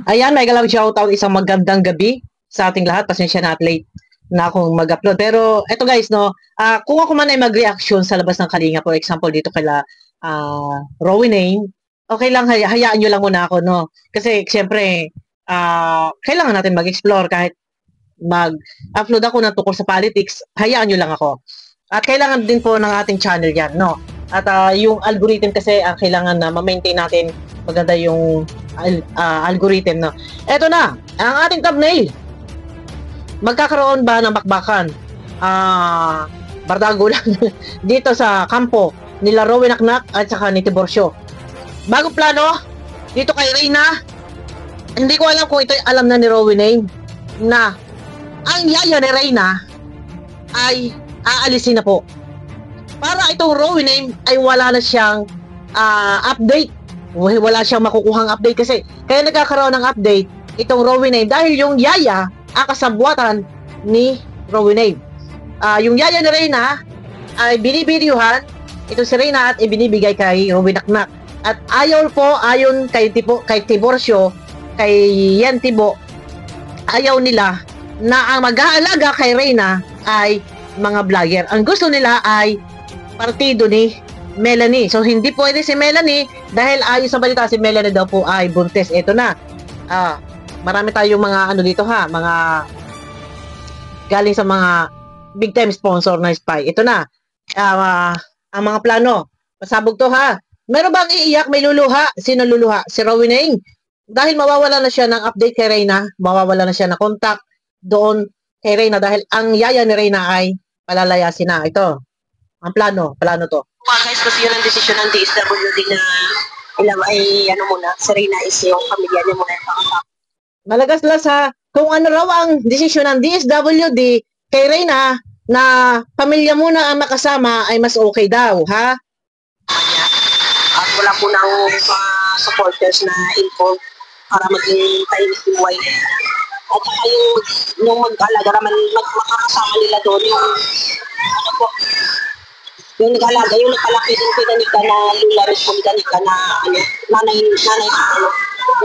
Ayan, may galang shoutout, isang magandang gabi sa ating lahat. Pasensya na at late na akong mag-upload. Pero eto guys, no, kung ako man ay mag-reaction sa labas ng Kalinga, for example, dito kila Rowinane, okay lang, hayaan nyo lang muna ako, no? Kasi siyempre, kailangan natin mag-explore kahit mag-upload ako ng tungkol sa politics, hayaan nyo lang ako. At kailangan din po ng ating channel yan, no? At yung algorithm kasi, kailangan na ma-maintain natin maganda yung algorithm, no? Eto na, ang ating thumbnail. Magkakaroon ba ng bakbakan? Bardago lang dito sa kampo nila Rowena Knack at saka ni Tiburcio. Bagong plano dito kay Reyna. Hindi ko alam kung ito alam na ni Rowinane na ang yaya ni Reyna ay aalisin na po. Para itong Rowinane ay wala na siyang update. Wala siyang makukuhang update kasi kaya nagkakaroon ng update itong Rowinane dahil yung yaya ang kasabwatan ni Rowinane. Yung yaya ni Reyna ay binibidyuhan ito si Reyna at ibinibigay kay Rowena Knack. At ayon kay Tiburcio, kay Yan Tibo, ayaw nila na ang mag-aalaga kay Reyna ay mga vlogger. Ang gusto nila ay partido ni Melanie. So hindi pwede si Melanie dahil ayon sa balita si Melanie daw po ay buntis. Ito na. Marami tayong mga ano dito ha, mga galing sa mga big time sponsor na spy. Ito na. Ang mga plano. Pasabog to ha. Meron bang iiyak, may luluha? Sino luluha? Si Rowinane. Dahil mawawala na siya ng update kay Reyna, mawawala na siya ng contact doon kay Reyna dahil ang yaya ni Reyna ay palalayasin na. Ito. Ang plano to. Guys, kasi yun ang desisyon ng DSWD na ilang ay ano muna, si Reyna is yung pamilya niya muna yung pakasama. Malagaslas ha, kung ano raw ang desisyon ng DSWD kay Reyna na pamilya muna ang makasama ay mas okay daw, ha? At wala po ng supporters na involved para maging tahimik yung buhay nila. At saka yung mag-alaga naman, makakasama nila doon yung ano po, yung nag-alaga, yung nagpalaki din kay Danica na Lula rin po ni Danica na ano, nanay ano,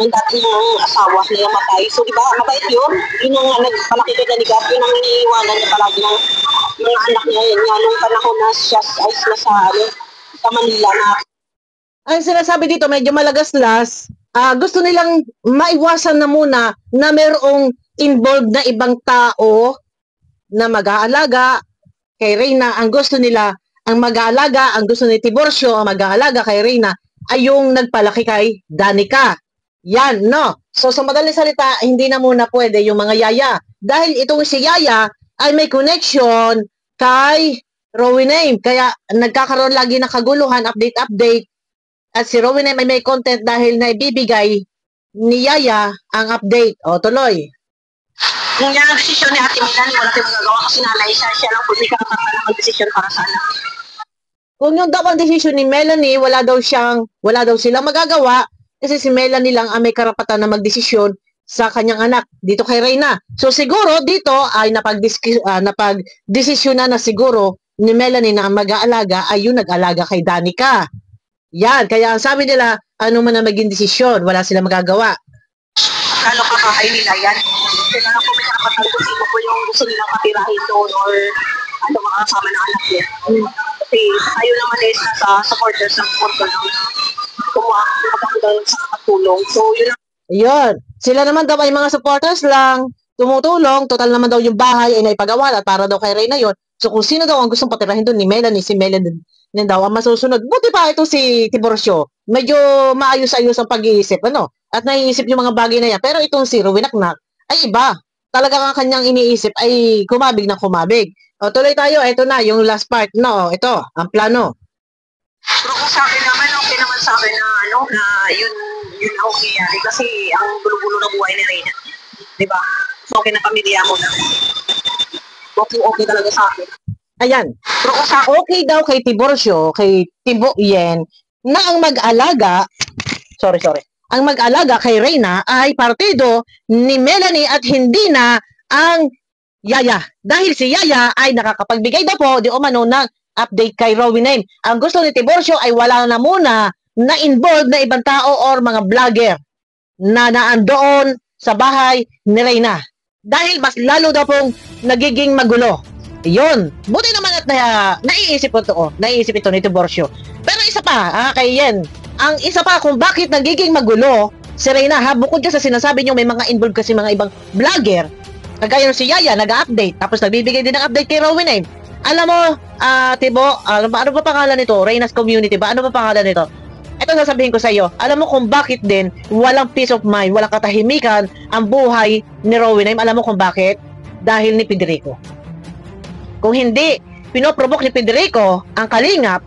yung dating asawa na namatay. So di ba, mabait yun? Yun yung nagpalaki kay Danica, yun ang iniiwanan niya palagi ng mga anak niya yun. Nga nung panahon na siya ay nasa ano, sa Manila na. Ang sinasabi dito, medyo malagaslas, gusto nilang maiwasan na muna na mayroong involved na ibang tao na mag-aalaga kay Reyna. Ang gusto nila, ang mag-aalaga, ang gusto ni Tiburcio, ang mag-aalaga kay Reyna ay yung nagpalaki kay Danica. Yan, no? So, sa madaling salita, hindi na muna pwede yung mga yaya. Dahil itong si yaya ay may connection kay Rowinane. Kaya nagkakaroon lagi ng kaguluhan, update. At si Rowinane ay may content dahil naibibigay ni yaya ang update. O, tuloy. Yung yan ang desisyon ni Ate Melanie, wala tayong magagawa kasi nanay siya lang po may karapatan na mag-desisyon para sa anak. Kung yung daw ang desisyon ni Melanie, wala daw silang magagawa kasi si Melanie lang ang may karapatan na magdesisyon sa kanyang anak dito kay Reyna. So siguro dito ay napag-desisyon na siguro ni Melanie na ang mag-aalaga ay yung nag-alaga kay Danica. Yan, kaya ang sabi nila, ano man na maging desisyon, wala silang magagawa. Kalo kakahay nila yan. Kaya lang po may karapatan kung sino po yung gusto nilang patirahin doon or ano mga kasama ng anak niya. Kasi tayo naman is sa supporters ng sponsor lang na kumakakulang sa katulong. So yun lang. Yun. Sila naman daw ay mga supporters lang, tumutulong, total naman daw yung bahay ay naipagawa at para daw kay Reyna yun. So kung sino daw ang gustong patirahin doon ni Melanie, si Melanie din daw ang masusunod. Buti pa ito si Tiburcio. Medyo maayos-ayos ang pag-iisip, ano? At naiisip yung mga bagay na yan. Pero itong si Rowena Knack ay iba. Talagang ang kanyang iniisip ay kumabig na kumabig. O tuloy tayo, ito na, yung last part. No, ito, ang plano. Pero kung sa akin naman, okay naman sa akin na ano, na yun ang nangyayari kasi ang gulo-gulo ng buhay ni Reyna. Diba? So okay na pamilya mo na. Okay talaga sa akin. Ayan. Pero kung sa okay daw kay Tiburcio, kay Tibo Yen, na ang mag-alaga, ang mag-alaga kay Reyna ay partido ni Melanie at hindi na ang yaya. Dahil si yaya ay nakakapagbigay daw po di umano ng update kay Rowinane. Ang gusto ni Tiburcio ay wala na muna na involved na ibang tao or mga vlogger. na naandoon sa bahay ni Reyna. Dahil mas lalo daw pong nagiging magulo. Yun. Buti naman at naiisip ito ni Tiburcio. Pero isa pa, kay Yen, ang isa pa kung bakit nagiging magulo si Reyna, bukod ka sa sinasabi niyo may mga involved kasi mga ibang vlogger, kagaya si Yaya, nag-update, tapos nagbibigay din ng update kay Rowena. Alam mo, Tibo, ano ba pangalan nito? Reyna's Community ba? Ano ba pangalan nito? Ito sasabihin ko sa iyo. Alam mo kung bakit din walang peace of mind, walang katahimikan ang buhay ni Rowena? Alam mo kung bakit? Dahil ni Federico. Kung hindi pinoprovoke ni Federico ang kalingap,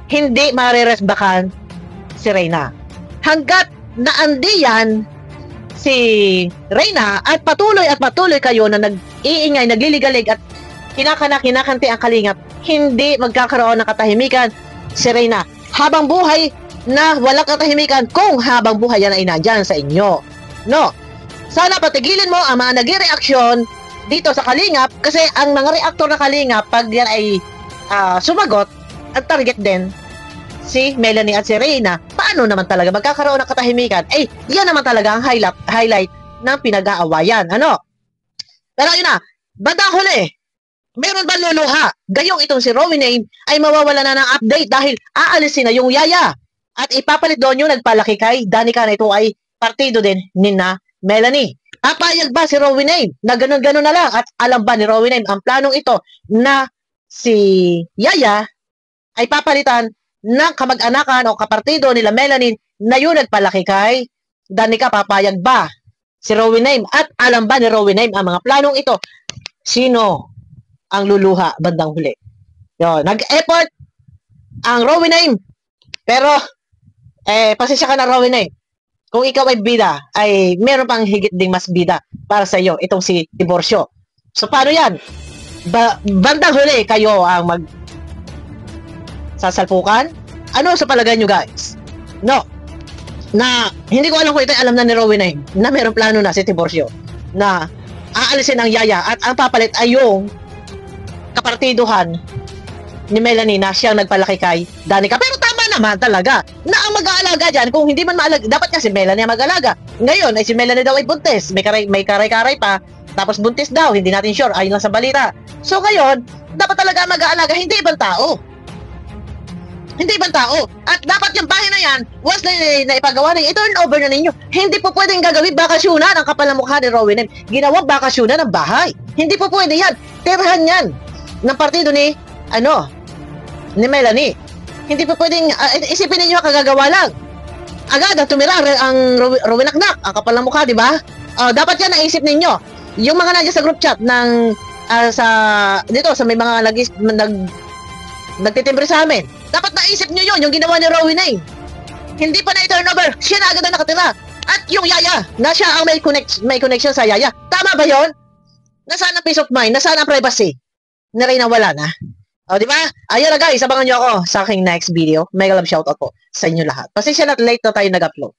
hindi mariresbakan si Reyna. Hanggat naandiyan si Reyna at patuloy kayo na nag-iingay, nagliligalig at kinakanti ang kalingap, hindi magkakaroon ng katahimikan si Reyna. Habang buhay na walang katahimikan kung habang buhay yan ay nandyan sa inyo. No. Sana patigilin mo ang mga nag-reaksyon dito sa kalingap kasi ang mga reaktor na kalingap pag yan ay sumagot, ang target din si Melanie at si Reyna. Paano naman talaga magkakaroon ng katahimikan? Yan naman talaga ang highlight ng pinag-aawayan. Ano? Pero yun na, bandang huli, meron ba luluha? Gayong itong si Rowena ay mawawala na ng update dahil aalisin na yung Yaya. At ipapalit doon yung nagpalaki kay Danica na ito ay partido din ni na Melanie. Papayag ba si Rowena na ganun-ganun na lang? At alam ba ni Rowena ang planong ito na si Yaya ay papalitan ng kamag-anakan o kapartido nila Melanie na yun nagpalaki kay Danica? Papayag ba si Rowena? At alam ba ni Rowena ang mga planong ito? Sino ang luluha bandang huli? Yo, nag-effort ang Rowena, pero pasensya ka na Rowena. Kung ikaw ay bida, ay meron pang higit ding mas bida para sa iyo, itong si Tiburcio. So paano yan? Bandang huli kayo ang sasalpukan? Ano sa palagay nyo guys? No. Na hindi ko alam kung ito alam na ni Rowena na meron plano na si Tiburcio na aalisin ang Yaya at ang papalit ay yung kapartiduhan ni Melanie na siyang nagpalaki kay Danica. Pero tama naman talaga na ang mag-aalaga dyan, kung hindi man maalaga, dapat kasi Melanie ang mag-aalaga. Ngayon ay si Melanie daw ay buntis, may karay-karay pa, tapos buntis daw, hindi natin sure, ayon lang sa balita. So ngayon, dapat talaga mag-aalaga, hindi ibang tao. Hindi ibang tao. At dapat yung bahay na yan, once na ipagawa na, i-turn over na ninyo. Hindi po pwedeng gagawin bakasyonan ang kapal ng mukha ni Rowena. Ginawang bakasyonan ng bahay. Hindi po pwede yan. Tirahan yan ng partido ni Melanie. Hindi po pwedeng isipin ninyo kagagawa lang. Agad tumira ang Rowena, ang kapal ng mukha, di ba? Dapat yan naisip ninyo. Yung mga nandiyan sa group chat ng dito sa may mga nagtitimbre sa amin. Dapat naisip nyo yun, yung ginawa ni Rowena. Hindi pa na-turnover, siya na agad na nakatira. At yung Yaya, na siya ang may connection sa Yaya. Tama ba yon? Nasaan ang peace of mind? Nasaan ang privacy? Na rin wala na. Di ba? Ayun na guys, abangan nyo ako sa aking next video. Mega love shoutout po sa inyo lahat. Pasensya na late na tayo nag-upload.